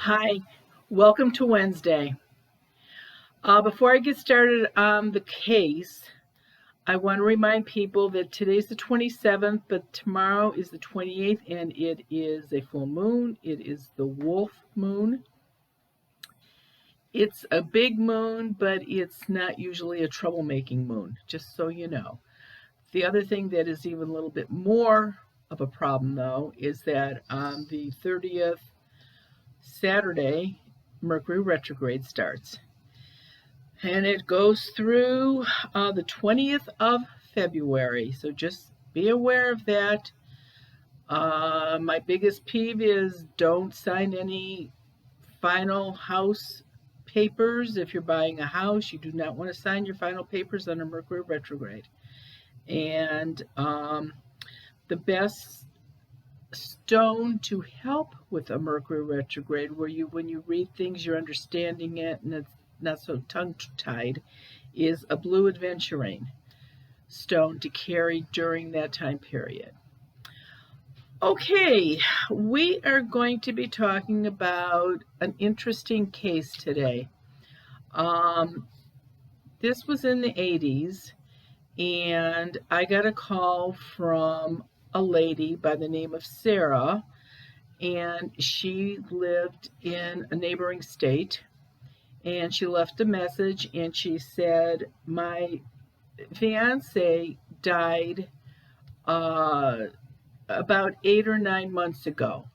Hi, welcome to Wednesday. Before I get started on the case, I want to remind people that today's the 27th, but tomorrow is the 28th, and it is a full moon. It is the wolf moon. It's a big moon, but it's not usually a troublemaking moon, just so you know. The other thing that is even a little bit more of a problem, though, is that on the 30th, Saturday, Mercury retrograde starts. And it goes through the 20th of February. So just be aware of that. My biggest peeve is don't sign any final house papers. If you're buying a house, you do not want to sign your final papers under Mercury retrograde. And the best stone to help with a Mercury retrograde, where when you read things, you're understanding it and it's not so tongue-tied, is a blue aventurine stone to carry during that time period. Okay, we are going to be talking about an interesting case today. This was in the 80s, and I got a call from a lady by the name of Sarah, and she lived in a neighboring state. And she left a message, and she said, my fiance died about 8 or 9 months ago.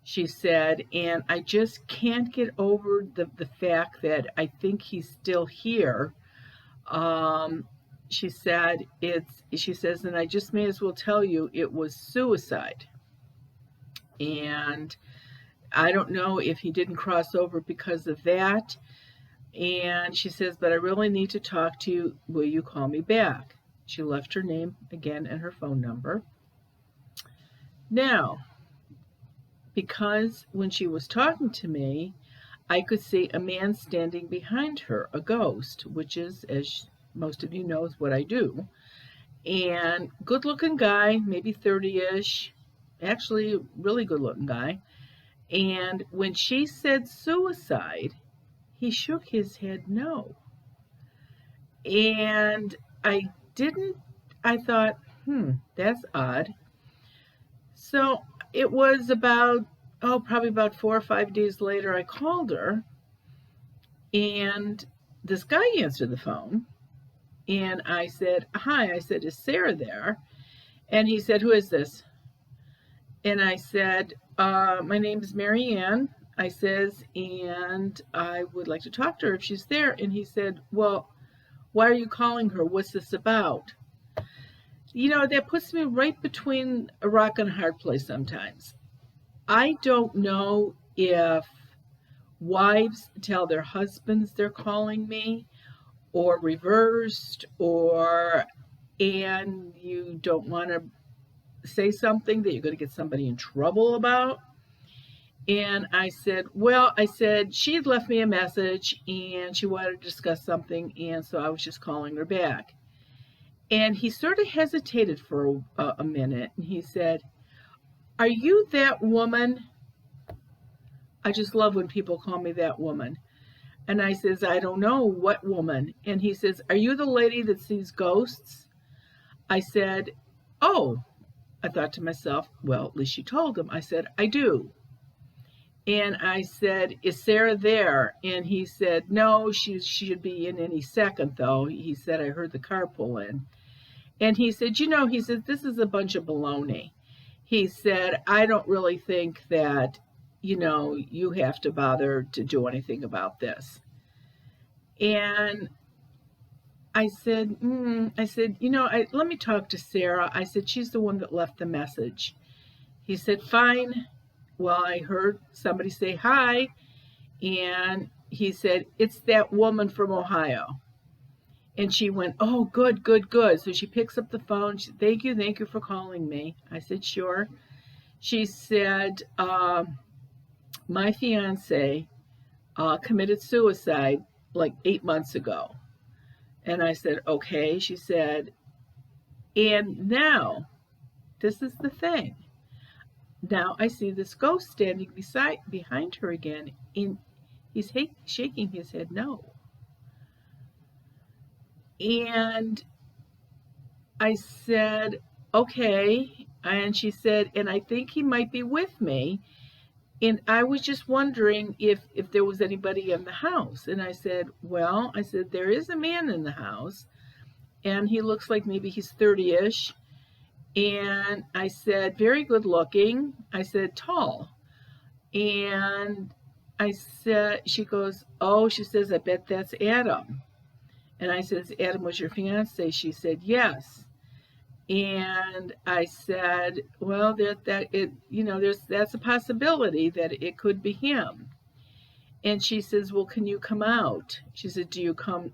She said, and I just can't get over the fact that I think he's still here. She said, she says, and I just may as well tell you it was suicide. And I don't know if he didn't cross over because of that. And she says, but I really need to talk to you. Will you call me back? She left her name again and her phone number. Now, because when she was talking to me, I could see a man standing behind her, a ghost, which is, as most of you know, is what I do. And good looking guy, maybe 30-ish, actually really good looking guy. And when she said suicide, he shook his head no. And I thought, that's odd. So it was probably about 4 or 5 days later, I called her, and this guy answered the phone. And I said, hi, I said, is Sarah there? And he said, who is this? And I said, my name is Mary Ann. I says, and I would like to talk to her if she's there. And he said, well, why are you calling her? What's this about? You know, that puts me right between a rock and a hard place sometimes. I don't know if wives tell their husbands they're calling me, or reversed, and you don't want to say something that you're going to get somebody in trouble about. And I said, she had left me a message and she wanted to discuss something, and so I was just calling her back. And he sort of hesitated for a minute, and he said, are you that woman? I just love when people call me that woman. And I says, I don't know, what woman? And he says, are you the lady that sees ghosts? I said, oh. I thought to myself, well, at least she told him. I said, I do. And I said, is Sarah there? And he said, no, she should be in any second, though. He said, I heard the car pull in. And he said, this is a bunch of baloney. He said, I don't really think that, you have to bother to do anything about this. And I said, let me talk to Sarah. I said, she's the one that left the message. He said, fine. Well, I heard somebody say hi, and he said, it's that woman from Ohio. And she went, oh, good, good, good. So she picks up the phone. She said, thank you for calling me. I said, sure. She said, my fiance committed suicide like 8 months ago. And I said, okay. She said, and now, this is the thing. Now I see this ghost standing behind her again, and he's shaking his head no. And I said, okay. And she said, and I think he might be with me. And I was just wondering if there was anybody in the house. And I said, well, I said, there is a man in the house, and he looks like maybe he's 30-ish. And I said, very good looking. I said, tall. And I said, she goes, oh, she says, I bet that's Adam. And I said, Adam was your fiance? She said, yes. And I said, well, that's a possibility that it could be him. And she says, well, can you come out? She said, do you come,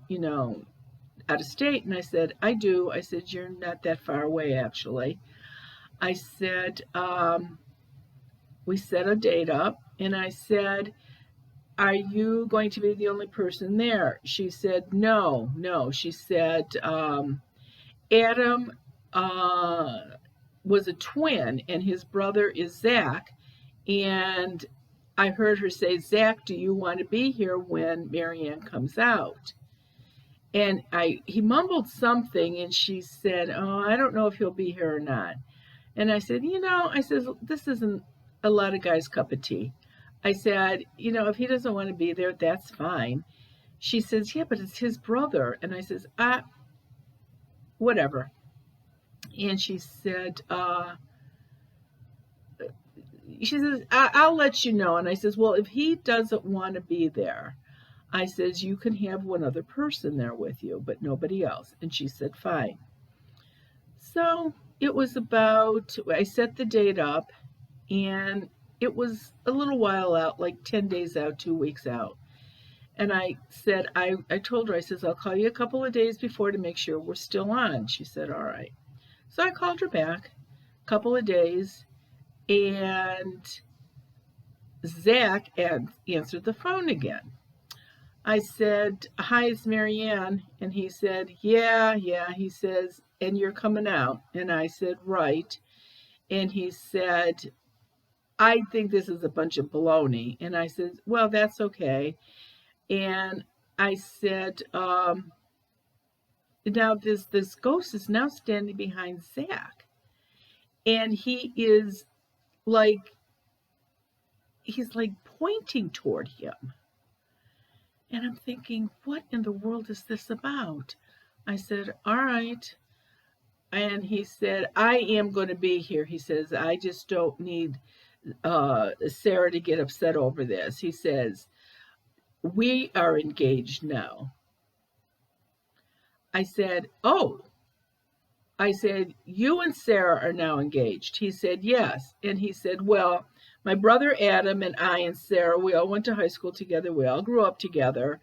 out of state? And I said, I do. I said, you're not that far away, actually. I said, we set a date up, and I said, are you going to be the only person there? She said, no, no. She said, Adam was a twin, and his brother is Zach. And I heard her say, Zach, do you want to be here when Marianne comes out? And he mumbled something, and she said, oh, I don't know if he'll be here or not. And I said, this isn't a lot of guys' cup of tea. I said, if he doesn't want to be there, that's fine. She says, yeah, but it's his brother. And I says, whatever. And she said, I'll let you know. And I says, well, if he doesn't want to be there, I says, you can have one other person there with you, but nobody else. And she said, fine. So it was I set the date up, and it was a little while out, like 10 days out, 2 weeks out. And I said, I told her, I says, I'll call you a couple of days before to make sure we're still on. She said, all right. So I called her back a couple of days, and Zach answered the phone again. I said, hi, it's Marianne. And he said, yeah. He says, and you're coming out. And I said, right. And he said, I think this is a bunch of baloney. And I said, well, that's okay. And I said, now this ghost is now standing behind Zach. And he's like pointing toward him. And I'm thinking, what in the world is this about? I said, all right. And he said, I am going to be here. He says, I just don't need Sarah to get upset over this. He says, we are engaged now. I said, oh. I said, you and Sarah are now engaged. He said, yes. And he said, well, my brother Adam and I and Sarah, we all went to high school together. We all grew up together.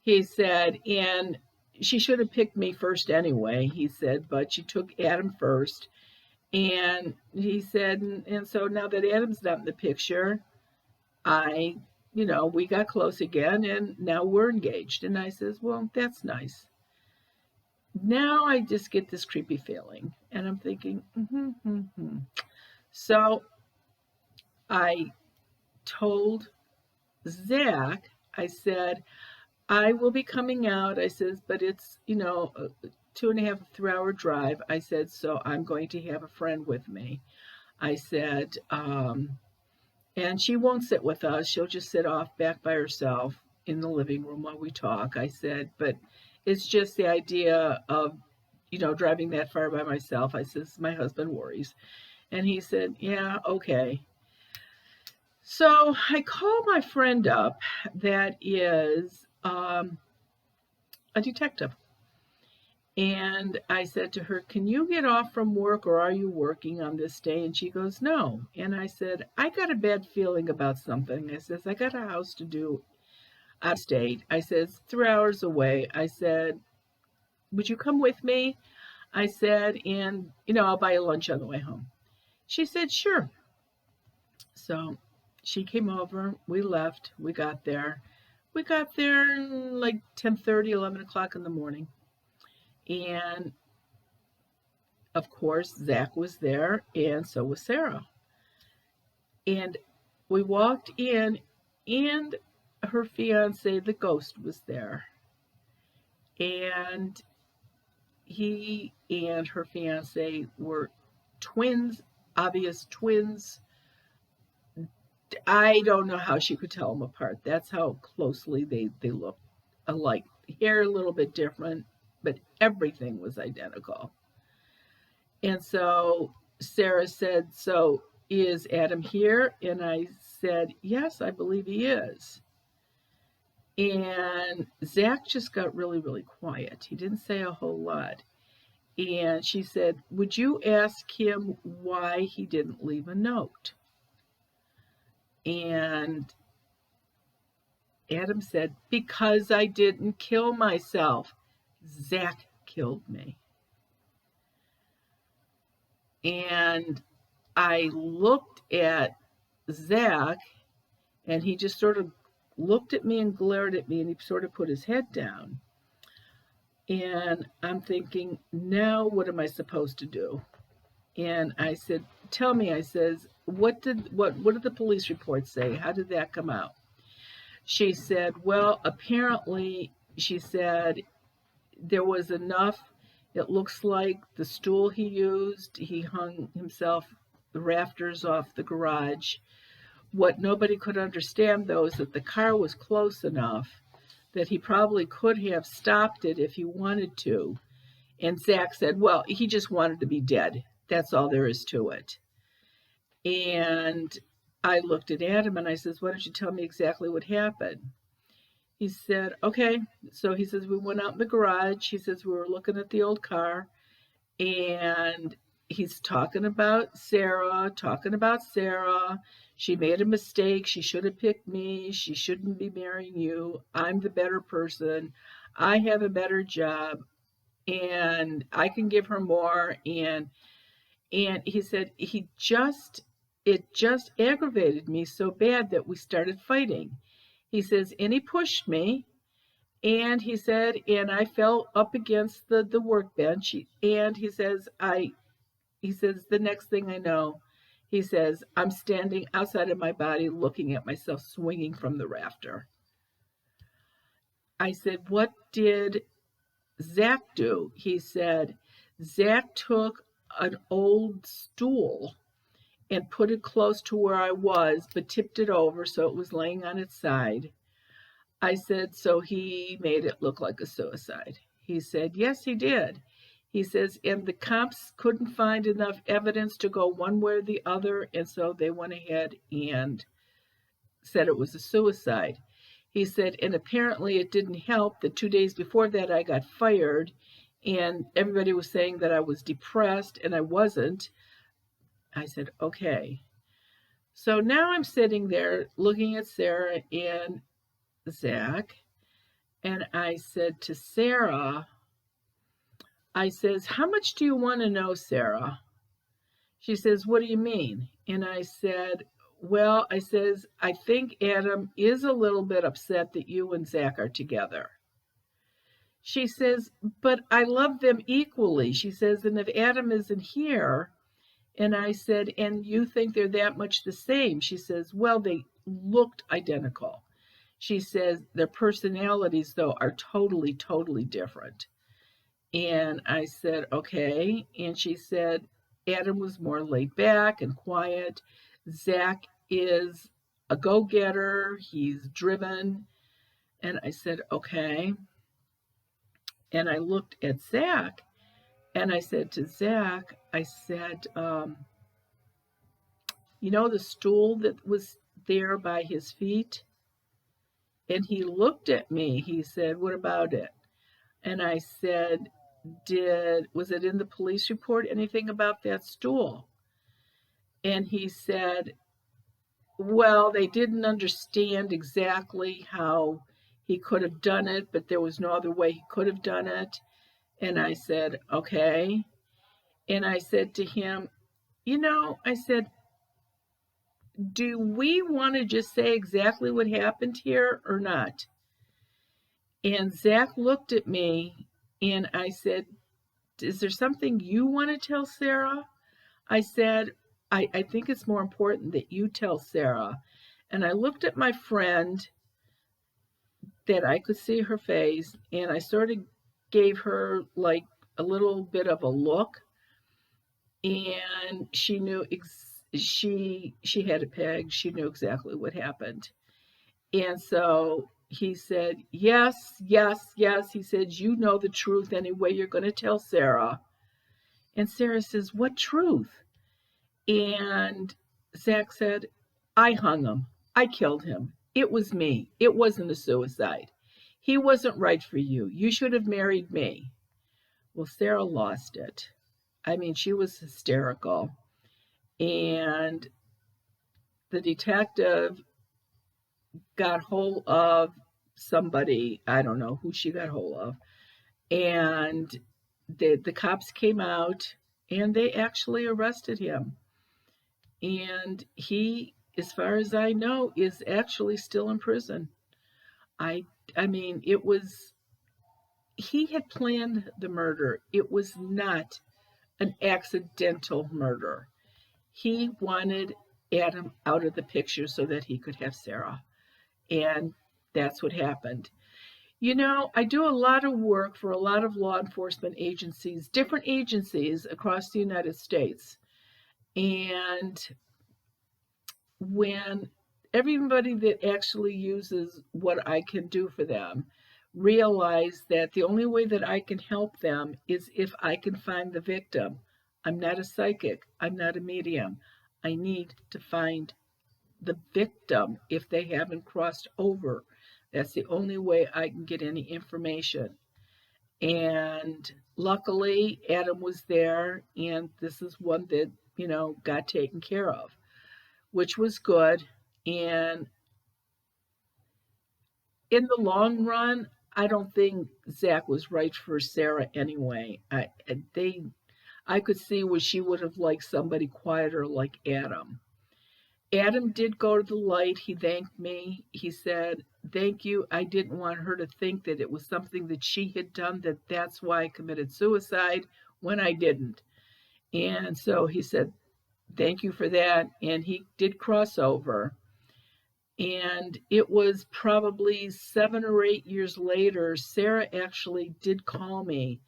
He said, and she should have picked me first anyway, he said, but she took Adam first. And he said, and so now that Adam's not in the picture, we got close again, and now we're engaged. And I says, well, that's nice. Now I just get this creepy feeling, and I'm thinking, So I told Zach, I said, I will be coming out. I says, but it's, a 2.5, 3 hour drive. I said, so I'm going to have a friend with me. I said, and she won't sit with us. She'll just sit off back by herself in the living room while we talk. I said, but it's just the idea of, driving that far by myself. I says, my husband worries. And he said, yeah, okay. So I called my friend up that is a detective. And I said to her, can you get off from work, or are you working on this day? And she goes, no. And I said, I got a bad feeling about something. I says, I got a house to do out of state. I says, 3 hours away. I said, would you come with me? I said, and, I'll buy you lunch on the way home. She said, sure. So she came over. We left. We got there. Like 10:30, 11 o'clock in the morning. And, of course, Zach was there, and so was Sarah. And we walked in, and her fiance, the ghost, was there. And he and her fiance were twins, obvious twins. I don't know how she could tell them apart. That's how closely they looked alike. Hair a little bit different, but everything was identical. And so Sarah said, "So is Adam here?" And I said, "Yes, I believe he is." And Zach just got really, really quiet. He didn't say a whole lot. And she said, "Would you ask him why he didn't leave a note?" And Adam said, "Because I didn't kill myself. Zach killed me." And I looked at Zach, and he just sort of looked at me and glared at me, and he sort of put his head down. And I'm thinking, now what am I supposed to do? And I said, "Tell me," I says, what did the police report say? How did that come out?" She said, "Well, apparently," she said, "there was enough. It looks like the stool he used, he hung himself the rafters off the garage. What nobody could understand, though, is that the car was close enough that he probably could have stopped it if he wanted to." And Zach said, "Well, he just wanted to be dead. That's all there is to it." And I looked at Adam and I says, "Why don't you tell me exactly what happened?" He said, "Okay." So he says, "We went out in the garage." He says, "We were looking at the old car." And he's talking about Sarah, She made a mistake. She should have picked me. She shouldn't be marrying you. I'm the better person. I have a better job, and I can give her more. And he said it just aggravated me so bad that we started fighting. He says, and he pushed me, and he said, and I fell up against the workbench. And he says, the next thing I know, he says, I'm standing outside of my body looking at myself swinging from the rafter. I said, "What did Zach do?" He said, "Zach took an old stool and put it close to where I was, but tipped it over so it was laying on its side." I said, "So he made it look like a suicide?" He said, "Yes, he did." He says, "And the cops couldn't find enough evidence to go one way or the other, and so they went ahead and said it was a suicide." He said, "And apparently it didn't help that 2 days before that I got fired, and everybody was saying that I was depressed, and I wasn't." I said, "Okay." So now I'm sitting there looking at Sarah and Zach, and I said to Sarah, I says, "How much do you want to know, Sarah?" She says, "What do you mean?" And I said, "Well," I says, "I think Adam is a little bit upset that you and Zach are together." She says, "But I love them equally." She says, "And if Adam isn't here," and I said, "And you think they're that much the same?" She says, "Well, they looked identical." She says, "Their personalities, though, are totally, totally different." And I said, "Okay." And she said, "Adam was more laid back and quiet. Zach is a go-getter. He's driven." And I said, "Okay." And I looked at Zach, and I said to Zach, I said, "You know the stool that was there by his feet?" And he looked at me. He said, "What about it?" And I said, was it in the police report, anything about that stool?" And he said, "Well, they didn't understand exactly how he could have done it, but there was no other way he could have done it." And I said, "Okay." And I said to him, I said, "Do we want to just say exactly what happened here or not?" And Zach looked at me, and I said, "Is there something you want to tell Sarah?" I said, I think it's more important that you tell Sarah. And I looked at my friend that I could see her face, and I sort of gave her like a little bit of a look, and she knew she had it pegged. She knew exactly what happened. And so he said, "Yes, yes, yes." He said, "You know the truth anyway. You're going to tell Sarah." And Sarah says, "What truth?" And Zach said, "I hung him. I killed him. It was me. It wasn't a suicide. He wasn't right for you. You should have married me." Well, Sarah lost it. I mean, she was hysterical. And the detective got hold of somebody, I don't know who she got hold of, and the cops came out and they actually arrested him. And he, as far as I know, is actually still in prison. I I mean, it was he had planned the murder. It was not an accidental murder. He wanted Adam out of the picture so that he could have Sarah. And that's what happened. You know, I do a lot of work for a lot of law enforcement agencies, different agencies across the United States. And when everybody that actually uses what I can do for them realize that the only way that I can help them is if I can find the victim. I'm not a psychic, I'm not a medium. I need to find the victim if they haven't crossed over. That's the only way I can get any information. And luckily, Adam was there, and this is one that, got taken care of, which was good. And in the long run, I don't think Zach was right for Sarah anyway. I could see where she would have liked somebody quieter like Adam. Adam did go to the light. He thanked me. He said, "Thank you. I didn't want her to think that it was something that she had done, that's why I committed suicide when I didn't." And so he said, "Thank you for that." And he did cross over. And it was probably 7 or 8 years later, Sarah actually did call me.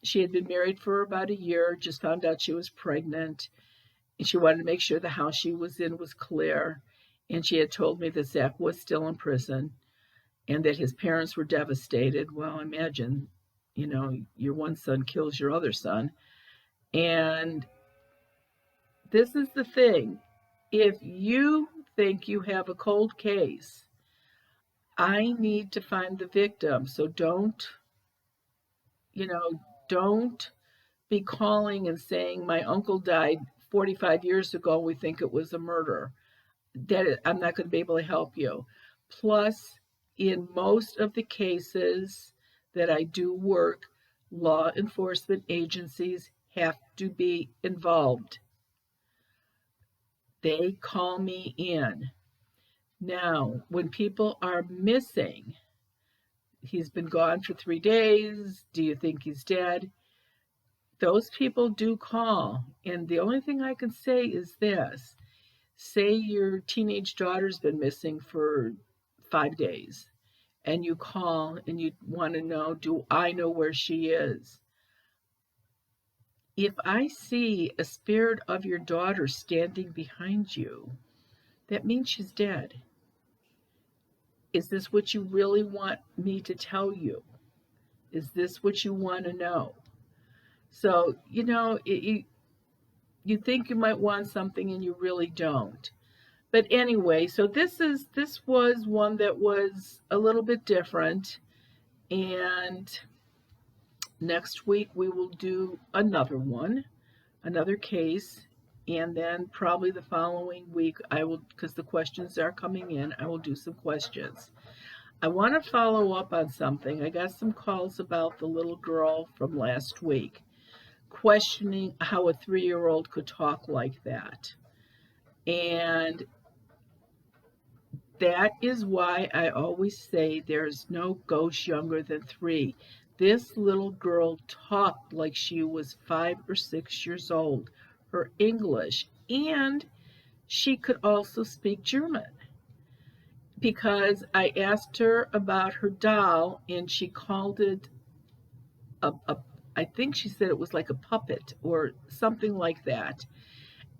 She had been married for about a year, just found out she was pregnant, and she wanted to make sure the house she was in was clear. And she had told me that Zach was still in prison and that his parents were devastated. Well, imagine, your one son kills your other son. And this is the thing, if you think you have a cold case, I need to find the victim. So you know, don't be calling and saying my uncle died 45 years ago. We think it was a murder. I'm not going to be able to help you. Plus, in most of the cases that I do work, law enforcement agencies have to be involved. They call me in. Now, when people are missing, he's been gone for 3 days, do you think he's dead? Those people do call. And the only thing I can say is this: say your teenage daughter's been missing for 5 days, and you call and you want to know, do I know where she is? If I see a spirit of your daughter standing behind you, that means she's dead. Is this what you really want me to tell you? Is this what you want to know? So, you think you might want something and you really don't. But anyway, so this was one that was a little bit different, and next week we will do another one, another case, and then probably the following week I will, because the questions are coming in, I will do some questions. I want to follow up on something. I got some calls about the little girl from last week, questioning how a 3-year-old could talk like that. And that is why I always say there's no ghost younger than 3. This little girl talked like she was 5 or 6 years old. her English, and she could also speak German, because I asked her about her doll and she called it a I think she said it was like a puppet or something like that.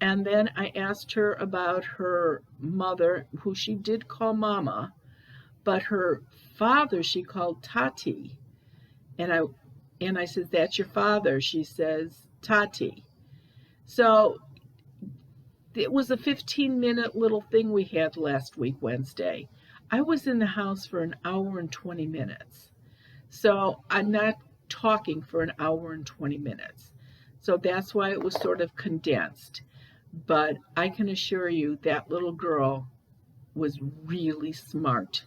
And then I asked her about her mother, who she did call Mama, but her father she called Tati. And I said, "That's your father?" She says, "Tati." So it was a 15-minute little thing we had last week, Wednesday. I was in the house for an hour and 20 minutes. So I'm not talking for an hour and 20 minutes. So that's why it was sort of condensed. But I can assure you that little girl was really smart,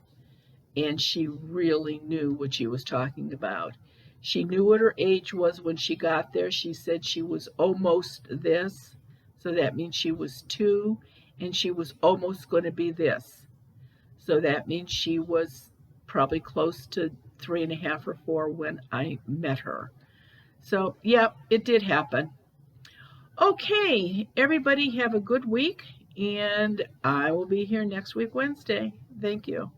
and she really knew what she was talking about. She knew what her age was when she got there. She said she was almost this, so that means she was 2, and she was almost going to be this. So that means she was probably close to 3.5 or 4 when I met her. So, yeah, it did happen. Okay, everybody have a good week, and I will be here next week, Wednesday. Thank you.